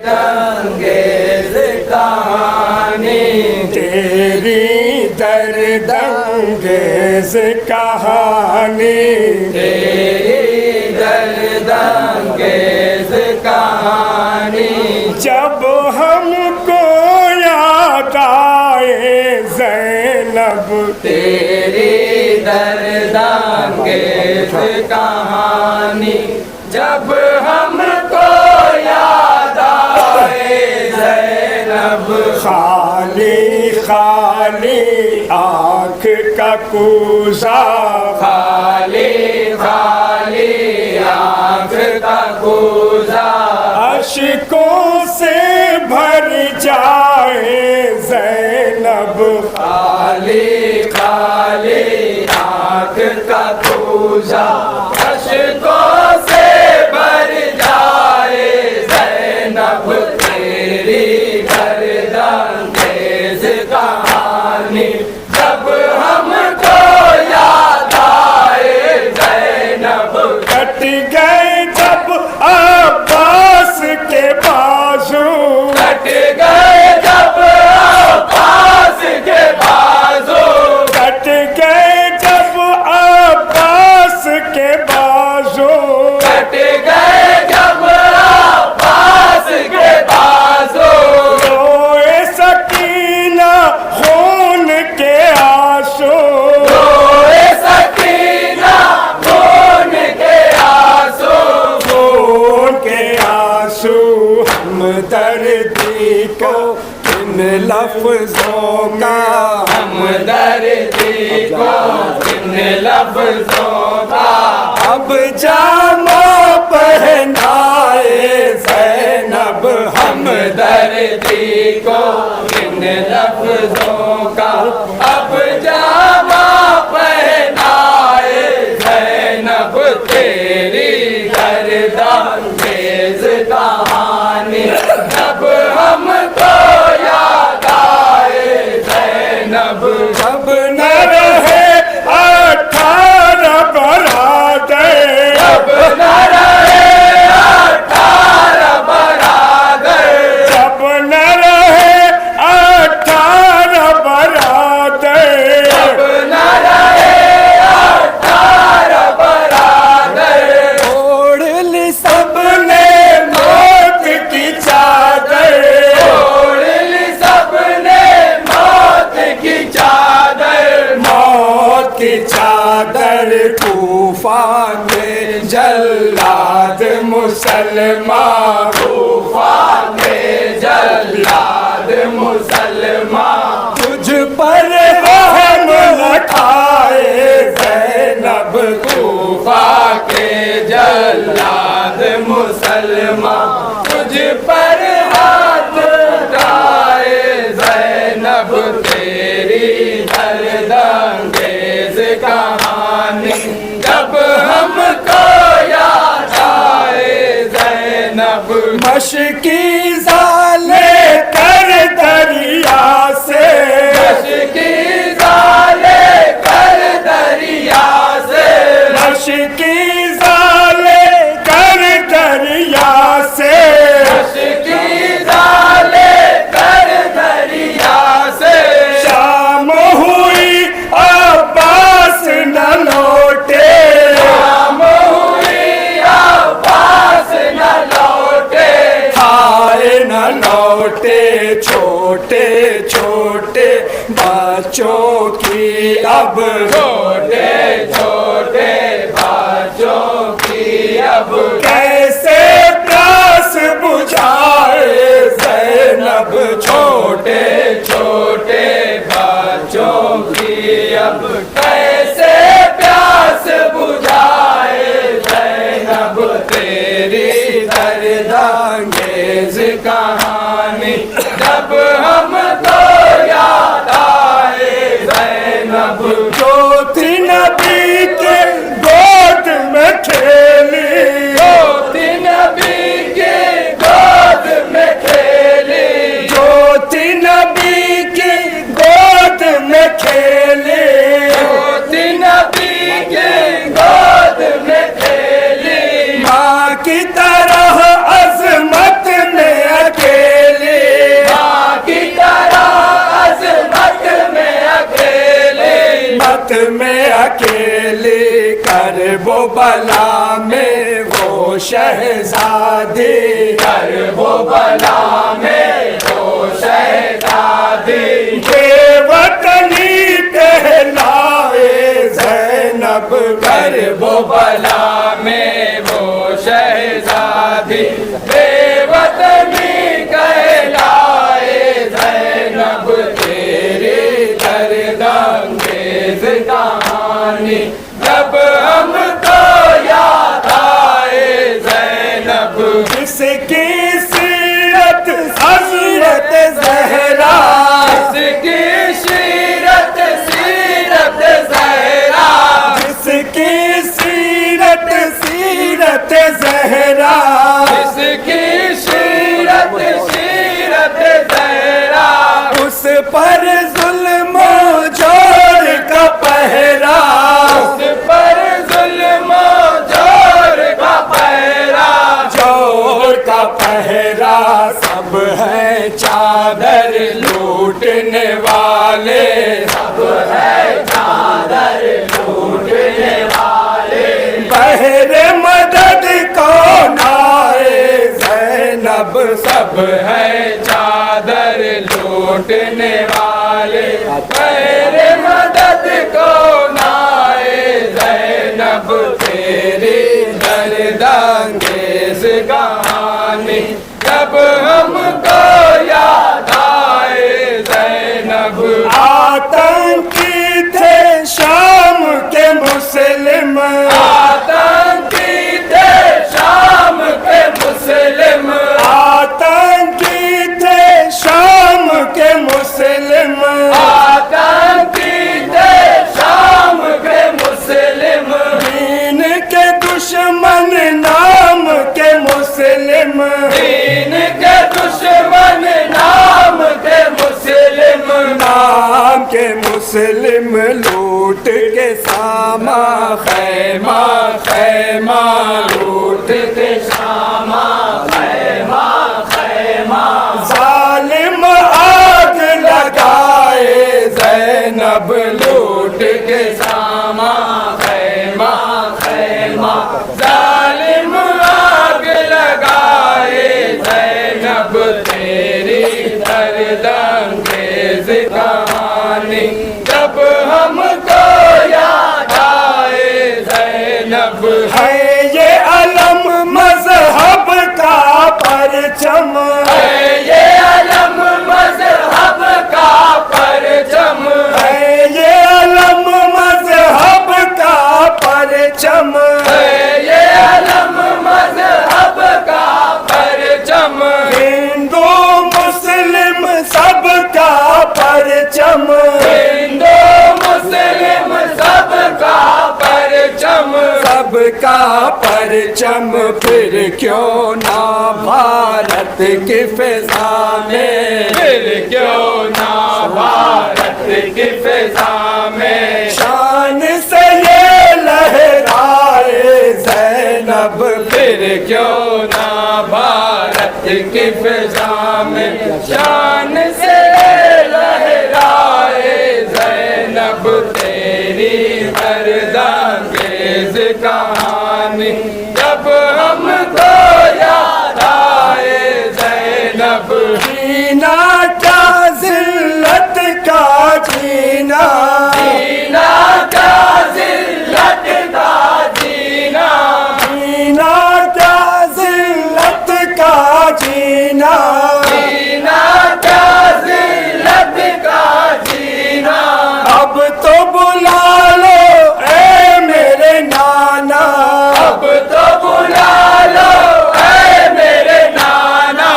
انگیز کہانی تیری درد انگیز کہانی، تیری درد انگیز کہانی جب ہم کو یاد آئے زینب، تیری درد انگیز کہانی جب ہم کو یاد آئے زینب، خالی خالی آنکھ کا کوزہ، خالی خالی آنکھ کا کوزہ اشکوں سے بھر جائے زینب، خالی خالی آنکھ کا کوزہ اشکوں سے بھر جائے زینب، تیری درد انگیز کہانی جب ہم کو یاد آئے زینب، کٹ گئے جب عباس کے بازو، کٹ گئے جب عباس کے بازو، کٹ گئے جب عباس کے بازو، کٹ گئے جب عباس کے بازو، روئے سکینہ خون کے آنسو، روئے سکینہ خون کے آنسو، خون کے آنسو ہمدردی کو کن لفظوں کا، ہمدردی کو کن لفظوں کا اب جامہ پہنائے زینب، ہمدردی کو کن لفظوں کا اب جامہ پہنائے زینب، تیری درد انگیز کہانی جب ہم کو یاد آئے زینب، جب نہ رہے 18 برادر، جب نہ رہے 18 برادر، جب نہ رہے 18 برادر، جب نہ رہے 18 برادر، اوڑھ لی سب نے موت کی چادر، اوڑھ لی سب نے موت کی چادر، موت کی چادر کوفہ کے جلاد مسلمان، کوفہ کے جلاد مسلمان تجھ پر رحم اٹھائے زینب، کوفہ کے جلاد مسلمان تجھ پر ہاتھ اٹھائے زینب، تیری درد انگیز کہانی جب ہم کو یاد آئے زینب، مشکی لے کر دریا سے، مشکی لے کر دریا سے، مشکی لے کر دریا سے، مشکی لے کر دریا سے، شام ہوئی عباس نہ لوٹے، شام ہوئی عباس نہ لوٹے، ہائے نہ لوٹے، چھوٹے چھوٹے بچوں کی اب، چھوٹے چھوٹے بچوں کی اب کیسے پیاس بجھائے زینب، چھوٹے چھوٹے بچوں کی اب کیسے پیاس بجھائے زینب، تیری درد انگیز کہانی جب ہم کو یاد آئے زینب، جو تھی نبی کے گود میں کھیلی، جو تھی نبی کے گود میں کھیلی، جو تھی نبی کی گود میں کھیلی، جو تھی نبی کے گود میں کھیلی، ماں کی طرح عظمت میں بلا میں وہ شہزادی بے وطنی کہلائے زینب کر وہ بلا میں وہ شہزادی بے وطنی کہلائے زینب تیری درد انگیز کہانی جب ہم کو یاد آئے زینب جس کی سیرت حضرت زہرا جس کی سیرت زہرا جس کی سیرت زہرا جس کی سیرت زہرا اس پر ظلم و جور کا پہرا اس پر ظلم و جور کا پہرا جور کا پہرا سب ہیں چادر لوٹنے والے سب ہے چادر لوٹنے والے بہر مدد کون آئے زینب سب ہے چادر لوٹنے والے میرے مدد کو نائے زینب تیری درد انگیز کہانی جب ہم کو یاد آئے زینب آتنکی تھے شام کے مسلم آتنکی تھے شام کے مسلم آتنکی تھے شام کے مسلم آتنکی تھے شام کے مسلم دین کے دشمن نام کے مسلم دین کے دشمن نام کے مسلم نام کے مسلم لوٹ کے ساما خیمہ خیمہ لوٹ کے شامہ خیمہ خیمہ ظالم آگ لگائے زینب لوٹ کے شامہ خیمہ خیمہ ظالم آگ لگائے زینب تیری درد انگیز کہانی جب ہم کو یاد آئے زینب ہے یہ علم مذہب کا پرچم ہے یہ علم مذہب کا پرچم ہے یہ علم مذہب کا پرچم ہے یہ علم مذہب کا پرچم ہندو مسلم سب کا پرچم ہندو مسلم سب کا پرچم سب کا پرچم پھر کیوں نہ بھارت کی فضا میں پھر کیوں نہ بھارت کی فضا میں شان سے یہ لہرائے زینب پھر کیوں نہ بھارت کی فضا میں شان سے لہرائے زینب تیری درد انگیز کہانی جب ہم کو یاد آئے زینب جینا کیا ذلت کا جینا جینا کا ذلت کا جینا جینا کیا ذلت کا جینا جینا کا ذلت کا جینا اب تو بلا لو اے میرے نانا اب تو بلا لو اے میرے نانا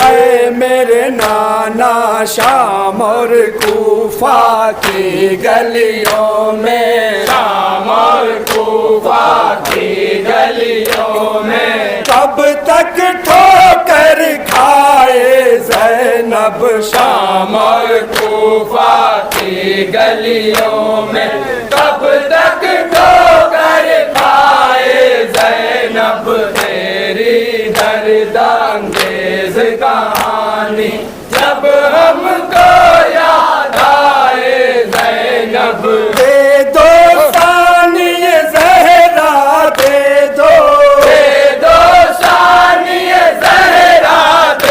اے میرے نانا شام اور کوفہ کی گلیوں میں شام اور کوفہ کی گلیوں میں کب تک ٹھوکر کھائے زینب شام اور کوفہ کی گلیوں میں کب تک ٹھوکر کھائے زینب تیری درد انگیز کہانی جب ہم کو یاد آئے زینب دے دو ثانی زہرا دے دو دے دو ثانی زہرا دے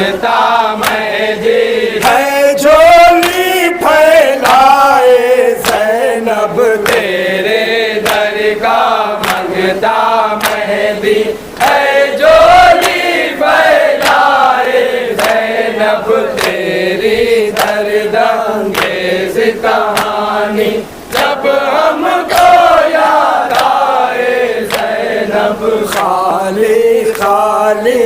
مانگتا مہدی ہے جھولی پھیلائے زینب تیرے در کا مانگتا مہدی ہے جھولی پھیلائے زینب تیری درد انگیز کہانی جب ہم کو یاد آئے زینب خالی خالی